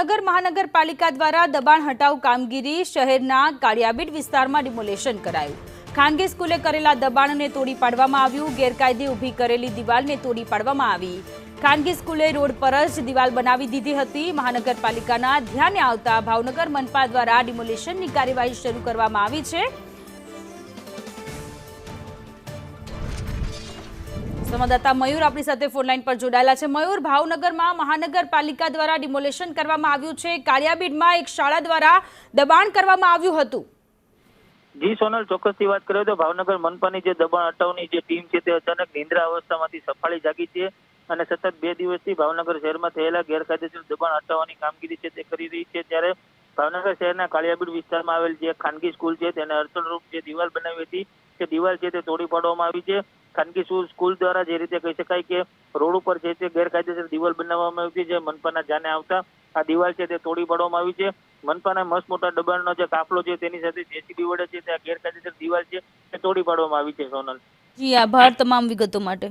ભાવનગર મહાનગરપાલિકા દ્વારા દબાણ હટાવ કામગીરી શહેરના કાળિયાબીડ વિસ્તારમાં ડિમોલેશન કરાયું। ખાનગી સ્કૂલે કરેલા દબાણને તોડી પાડવામાં આવ્યું। ગેરકાયદે ઊભી કરેલી દિવાલને તોડી પાડવામાં આવી। ખાનગી સ્કૂલે રોડ પર જ દિવાલ બનાવી દીધી હતી। મહાનગરપાલિકાના ધ્યાને આવતા ભાવનગર મનપા દ્વારા ડિમોલેશનની કાર્યવાહી શરૂ કરવામાં આવી છે। संवाददाता मयूर अपनी साथे फोन लाइन पर जोड़ायेला छे। मयूर, भावनगर में महानगरपालिका द्वारा डिमोलेशन करवामां आव्युं छे। काळियाबीड में एक शाळा द्वारा दबाण करवामां आव्युं हतुं। जी सोनल, चौक्कसथी वात करीए तो भावनगर मनपानी जे दबाण हटावनी जे टीम छे ते अचानक निंद्रा अवस्थामांथी सफाळी जागी छे અને સતત 2 દિવસથી ભાવનગર શહેરમાં થયેલા ગેરકાયદેસર દબાણ હટાવવાની કામગીરી છે તે કરી રહી છે। ત્યારે ભાવનગર શહેરના કાળિયાબીડ વિસ્તારમાં આવેલ જે ખાનગી સ્કૂલ છે તેને અડચણરૂપ જે દિવાલ બનાવી હતી તે દિવાલ છે તે તોડી પાડવામાં આવી છે। ખાનગી સ્કૂલ દ્વારા જે રીતે કહી શકાય કે રોડ ઉપર છે તે ગેરકાયદેસર દિવાલ બનાવવામાં આવી છે। જે મનપાના જાને આવતા આ દિવાલ છે તે તોડી પાડવામાં આવી છે। મનપાના મસ્ત મોટા દબાણનો જે કાફલો છે તેની સાથે જેસીબી વડે છે તે ગેરકાયદેસર દિવાલ છે તે તોડી પાડવામાં આવી છે। સોનલ, જી આભાર તમામ વિગતો માટે।